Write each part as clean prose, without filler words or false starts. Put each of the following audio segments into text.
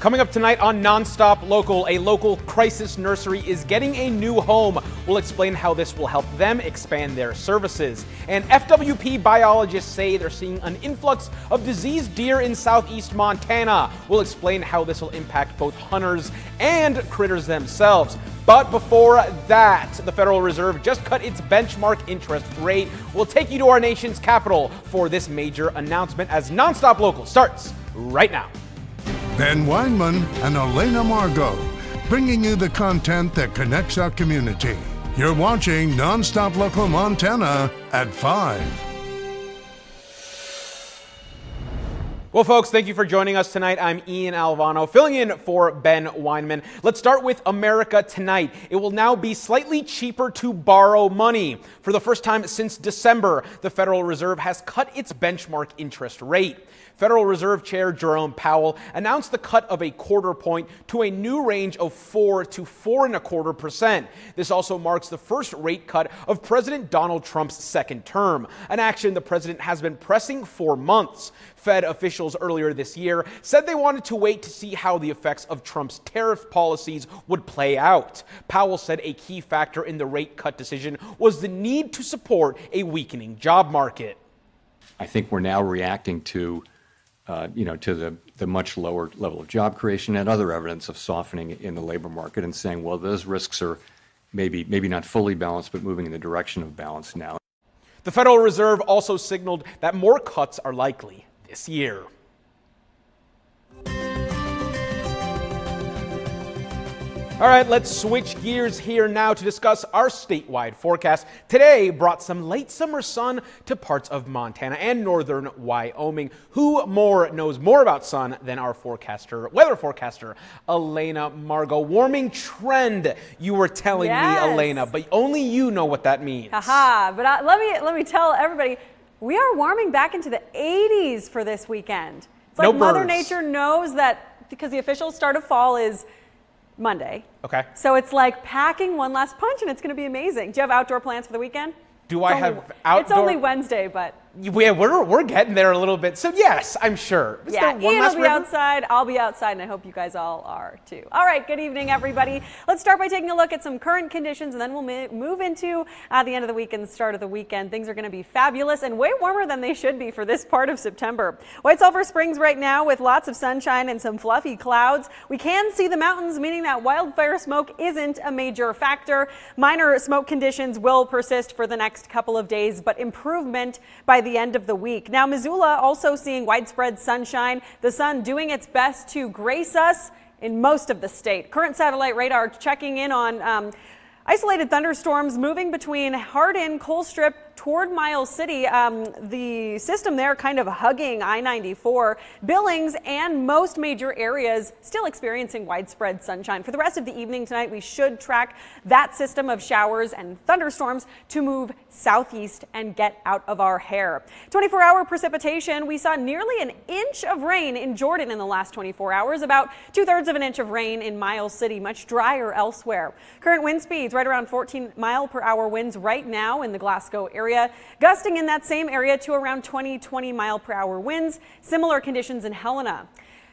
Coming up tonight on NonStop Local, a local crisis nursery is getting a new home. We'll explain how this will help them expand their services. And FWP biologists say they're seeing an influx of diseased deer in southeast Montana. We'll explain how this will impact both hunters and critters themselves. But before that, the Federal Reserve just cut its benchmark interest rate. We'll take you to our nation's capital for this major announcement as NonStop Local starts right now. Ben Weinman and Elena Margot, bringing you the content that connects our community. You're watching NonStop Local Montana at 5. Well, folks, thank you for joining us tonight. I'm Ian Alvano, filling in for Ben Weinman. Let's start with America Tonight. It will now be slightly cheaper to borrow money. For the first time since December, the Federal Reserve has cut its benchmark interest rate. Federal Reserve Chair Jerome Powell announced the cut of a quarter point to a new range of 4 to 4.25%. This also marks the first rate cut of President Donald Trump's second term, an action the president has been pressing for months. Fed officials earlier this year said they wanted to wait to see how the effects of Trump's tariff policies would play out. Powell said a key factor in the rate cut decision was the need to support a weakening job market. I think we're now reacting to to the much lower level of job creation and other evidence of softening in the labor market and saying, well, those risks are maybe not fully balanced, but moving in the direction of balance now. The Federal Reserve also signaled that more cuts are likely this year. All right, let's switch gears here now to discuss our statewide forecast. Today brought some late summer sun to parts of Montana and northern Wyoming. Who knows more about sun than our weather forecaster, Elena Margot? Warming trend, you were telling me, Elena, but only you know what that means. Haha, but let me tell everybody, we are warming back into the 80s for this weekend. It's like Mother Nature knows that because the official start of fall is Monday. Okay. So it's like packing one last punch, and it's going to be amazing. Do you have outdoor plans for the weekend? It's only Wednesday, but yeah, we're getting there a little bit. So yes, I'm sure. Yeah, Ian will be outside. I'll be outside, and I hope you guys all are too. All right, good evening, everybody. Let's start by taking a look at some current conditions, and then we'll move into the end of the week and the start of the weekend. Things are going to be fabulous and way warmer than they should be for this part of September. White Sulphur Springs right now with lots of sunshine and some fluffy clouds. We can see the mountains, meaning that wildfire smoke isn't a major factor. Minor smoke conditions will persist for the next couple of days, but improvement by the end of the week. Now, Missoula also seeing widespread sunshine, the sun doing its best to grace us in most of the state. Current satellite radar checking in on isolated thunderstorms moving between Hardin, Colstrip, toward Miles City. The system there kind of hugging I-94. Billings and most major areas still experiencing widespread sunshine. For the rest of the evening tonight, we should track that system of showers and thunderstorms to move southeast and get out of our hair. 24-hour precipitation, we saw nearly an inch of rain in Jordan in the last 24 hours, about 2/3 of an inch of rain in Miles City, much drier elsewhere. Current wind speeds right around 14-mile-per-hour winds right now in the Glasgow area. Gusting in that same area to around 20-mile-per-hour winds. Similar conditions in Helena.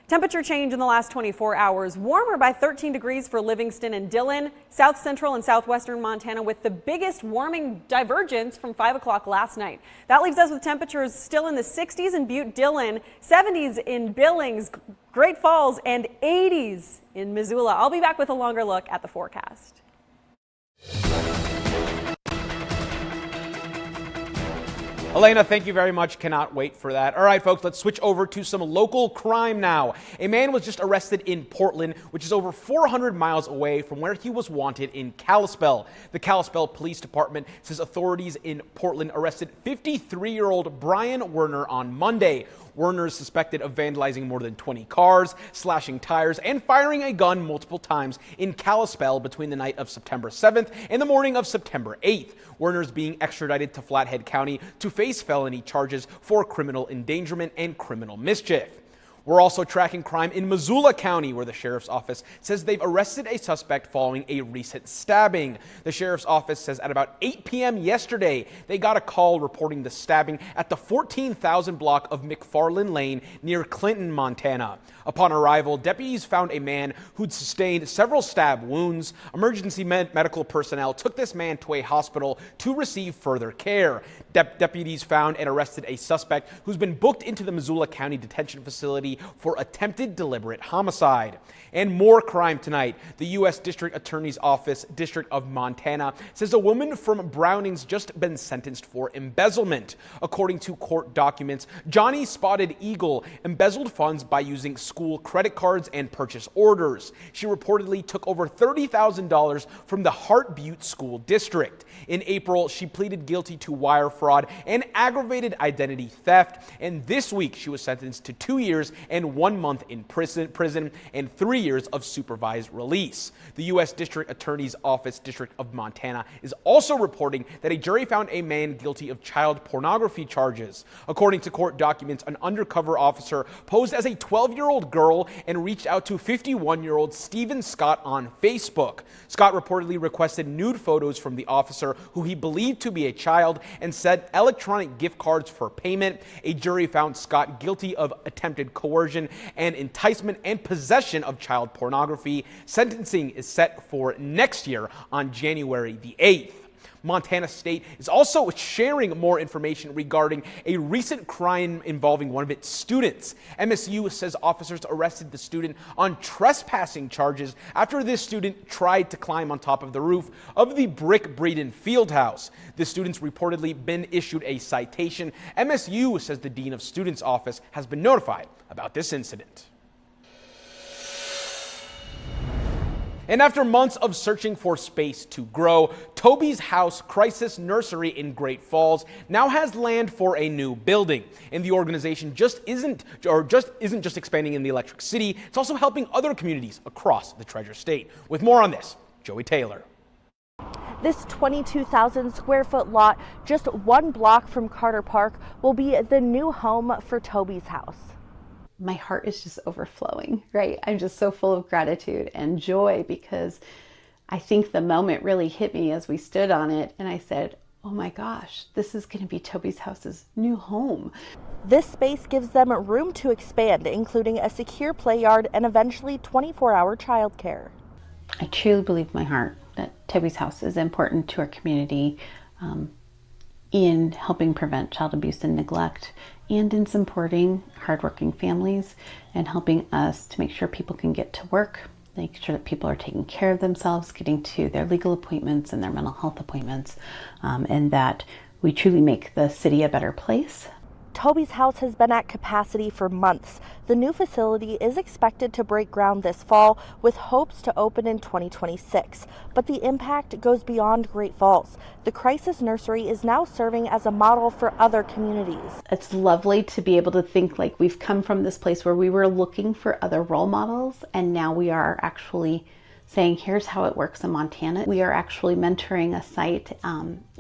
Temperature change in the last 24 hours. Warmer by 13 degrees for Livingston and Dillon. South central and southwestern Montana with the biggest warming divergence from 5 o'clock last night. That leaves us with temperatures still in the 60s in Butte, Dillon, 70s in Billings, Great Falls, and 80s in Missoula. I'll be back with a longer look at the forecast. Elena, thank you very much. Cannot wait for that. All right, folks, let's switch over to some local crime now. A man was just arrested in Portland, which is over 400 miles away from where he was wanted in Kalispell. The Kalispell Police Department says authorities in Portland arrested 53-year-old Brian Werner on Monday. Werner is suspected of vandalizing more than 20 cars, slashing tires, and firing a gun multiple times in Kalispell between the night of September 7th and the morning of September 8th. Werner is being extradited to Flathead County to face felony charges for criminal endangerment and criminal mischief. We're also tracking crime in Missoula County, where the sheriff's office says they've arrested a suspect following a recent stabbing. The sheriff's office says at about 8 p.m. yesterday, they got a call reporting the stabbing at the 14,000 block of McFarland Lane near Clinton, Montana. Upon arrival, deputies found a man who'd sustained several stab wounds. Emergency medical personnel took this man to a hospital to receive further care. Deputies found and arrested a suspect who's been booked into the Missoula County Detention Facility for attempted deliberate homicide. And more crime tonight. The U.S. District Attorney's Office, District of Montana, says a woman from Browning's just been sentenced for embezzlement. According to court documents, Johnny Spotted Eagle embezzled funds by using school credit cards and purchase orders. She reportedly took over $30,000 from the Hart Butte School District. In April, she pleaded guilty to wire fraud and aggravated identity theft. And this week, she was sentenced to 2 years and 1 month in prison and 3 years of supervised release. The U.S. District Attorney's Office, District of Montana, is also reporting that a jury found a man guilty of child pornography charges. According to court documents, an undercover officer posed as a 12-year-old girl and reached out to 51-year-old Stephen Scott on Facebook. Scott reportedly requested nude photos from the officer, who he believed to be a child, and sent electronic gift cards for payment. A jury found Scott guilty of attempted coercion and enticement and possession of child pornography. Sentencing is set for next year on January the 8th. Montana State is also sharing more information regarding a recent crime involving one of its students. MSU says officers arrested the student on trespassing charges after this student tried to climb on top of the roof of the Brick Breeden Fieldhouse. The student's reportedly been issued a citation. MSU says the Dean of Students' office has been notified about this incident. And after months of searching for space to grow, Toby's House Crisis Nursery in Great Falls now has land for a new building. And the organization isn't just expanding in the Electric City, it's also helping other communities across the Treasure State. With more on this, Joey Taylor. This 22,000 square foot lot, just 1 block from Carter Park, will be the new home for Toby's House. My heart is just overflowing, right? I'm just so full of gratitude and joy, because I think the moment really hit me as we stood on it and I said, oh my gosh, this is going to be Toby's House's new home. This space gives them room to expand, including a secure play yard and eventually 24-hour childcare. I truly believe in my heart that Toby's House is important to our community in helping prevent child abuse and neglect, and in supporting hardworking families and helping us to make sure people can get to work, make sure that people are taking care of themselves, getting to their legal appointments and their mental health appointments, and that we truly make the city a better place. Toby's House has been at capacity for months. The new facility is expected to break ground this fall, with hopes to open in 2026. But the impact goes beyond Great Falls. The Crisis Nursery is now serving as a model for other communities. It's lovely to be able to think like we've come from this place where we were looking for other role models, and now we are actually saying, here's how it works in Montana. We are actually mentoring a site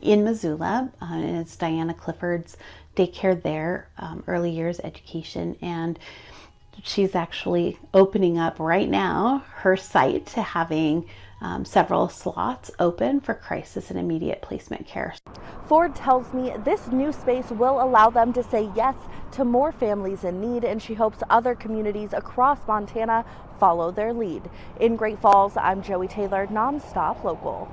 in Missoula, and it's Diana Clifford's daycare there, early years education, and she's actually opening up right now her site to having several slots open for crisis and immediate placement care. Ford tells me this new space will allow them to say yes to more families in need, and she hopes other communities across Montana follow their lead. In Great Falls, I'm Joey Taylor, NonStop Local.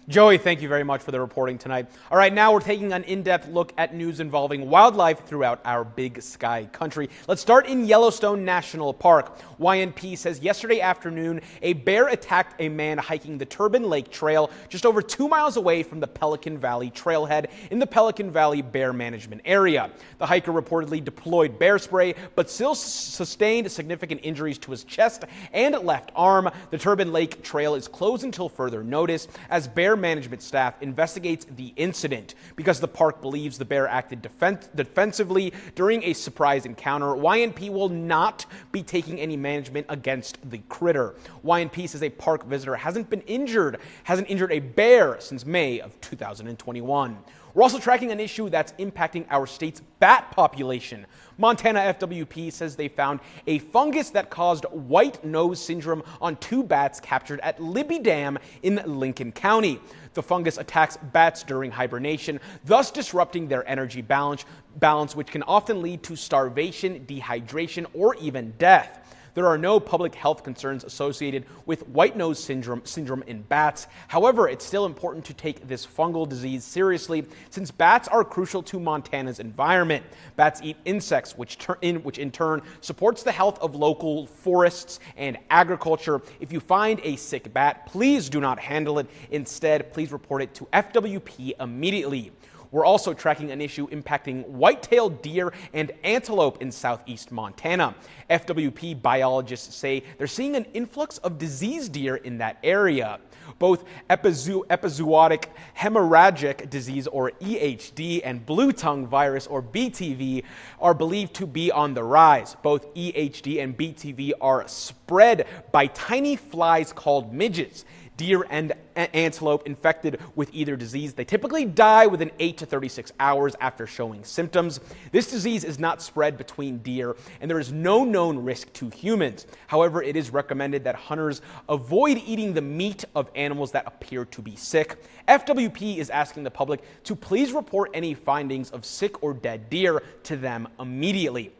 Joey, thank you very much for the reporting tonight. All right, now we're taking an in-depth look at news involving wildlife throughout our Big Sky country. Let's start in Yellowstone National Park. YNP says yesterday afternoon, a bear attacked a man hiking the Turbine Lake Trail just over 2 miles away from the Pelican Valley Trailhead in the Pelican Valley Bear Management Area. The hiker reportedly deployed bear spray, but still sustained significant injuries to his chest and left arm. The Turbine Lake Trail is closed until further notice as bear management staff investigates the incident. Because the park believes the bear acted defensively during a surprise encounter, YNP will not be taking any management against the critter. YNP says a park visitor hasn't injured a bear since May of 2021. We're also tracking an issue that's impacting our state's bat population. Montana FWP says they found a fungus that caused white nose syndrome on 2 bats captured at Libby Dam in Lincoln County. The fungus attacks bats during hibernation, thus disrupting their energy balance, which can often lead to starvation, dehydration, or even death. There are no public health concerns associated with white nose syndrome in bats. However, it's still important to take this fungal disease seriously since bats are crucial to Montana's environment. Bats eat insects, which in turn supports the health of local forests and agriculture. If you find a sick bat, please do not handle it. Instead, please report it to FWP immediately. We're also tracking an issue impacting white-tailed deer and antelope in southeast Montana. FWP biologists say they're seeing an influx of diseased deer in that area. Both epizootic hemorrhagic disease, or EHD, and blue tongue virus, or BTV, are believed to be on the rise. Both EHD and BTV are spread by tiny flies called midges. Deer and antelope infected with either disease, they typically die within 8 to 36 hours after showing symptoms. This disease is not spread between deer, and there is no known risk to humans. However, it is recommended that hunters avoid eating the meat of animals that appear to be sick. FWP is asking the public to please report any findings of sick or dead deer to them immediately.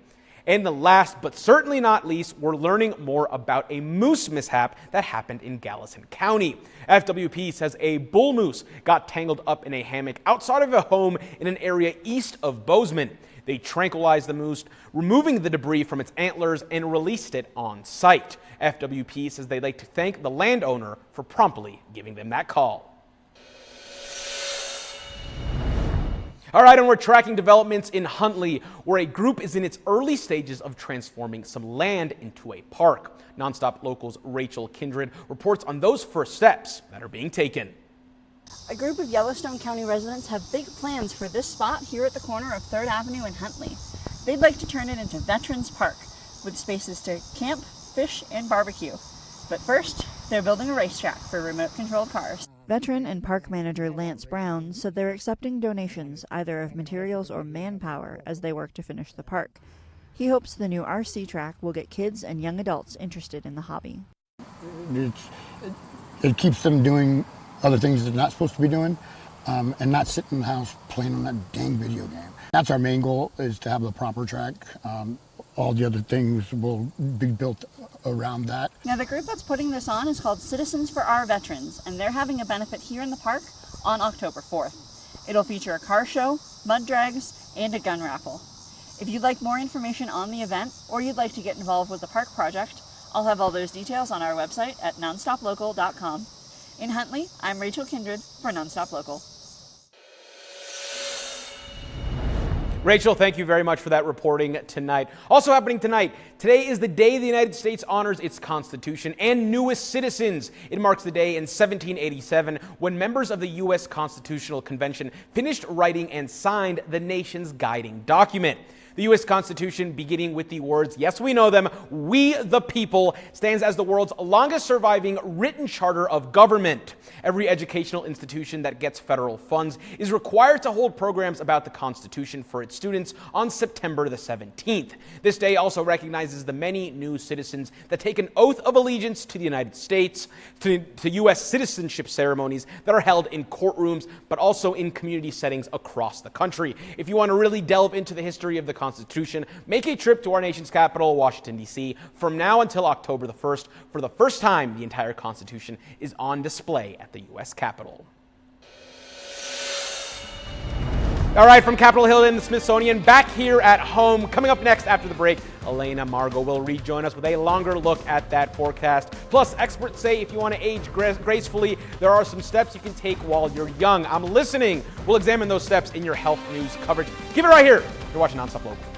And the last but certainly not least, we're learning more about a moose mishap that happened in Gallatin County. FWP says a bull moose got tangled up in a hammock outside of a home in an area east of Bozeman. They tranquilized the moose, removing the debris from its antlers, and released it on site. FWP says they'd like to thank the landowner for promptly giving them that call. All right, and we're tracking developments in Huntley, where a group is in its early stages of transforming some land into a park. NonStop Local's Rachel Kindred reports on those first steps that are being taken. A group of Yellowstone County residents have big plans for this spot here at the corner of 3rd Avenue and Huntley. They'd like to turn it into Veterans Park, with spaces to camp, fish, and barbecue. But first, they're building a racetrack for remote-controlled cars. Veteran and park manager Lance Brown said they're accepting donations either of materials or manpower as they work to finish the park. He hopes the new RC track will get kids and young adults interested in the hobby. It keeps them doing other things they're not supposed to be doing and not sitting in the house playing on that dang video game. That's our main goal, is to have a proper track. All the other things will be built around that. Now, the group that's putting this on is called Citizens for Our Veterans, and they're having a benefit here in the park on October 4th. It'll feature a car show, mud drags, and a gun raffle. If you'd like more information on the event, or you'd like to get involved with the park project, I'll have all those details on our website at nonstoplocal.com. In Huntley, I'm Rachel Kindred for NonStop Local. Rachel, thank you very much for that reporting tonight. Also happening tonight, today is the day the United States honors its Constitution and newest citizens. It marks the day in 1787 when members of the U.S. Constitutional Convention finished writing and signed the nation's guiding document. The U.S. Constitution, beginning with the words, yes, we know them, we the people, stands as the world's longest surviving written charter of government. Every educational institution that gets federal funds is required to hold programs about the Constitution for its students on September the 17th. This day also recognizes the many new citizens that take an oath of allegiance to the United States, to U.S. citizenship ceremonies that are held in courtrooms, but also in community settings across the country. If you want to really delve into the history of the Constitution, make a trip to our nation's capital, Washington, D.C. From now until October the 1st, for the first time, the entire Constitution is on display at the U.S. Capitol. All right, from Capitol Hill in the Smithsonian, back here at home. Coming up next after the break, Elena Margot will rejoin us with a longer look at that forecast. Plus, experts say if you want to age gracefully, there are some steps you can take while you're young. I'm listening. We'll examine those steps in your health news coverage. Keep it right here. You're watching NonStop Local.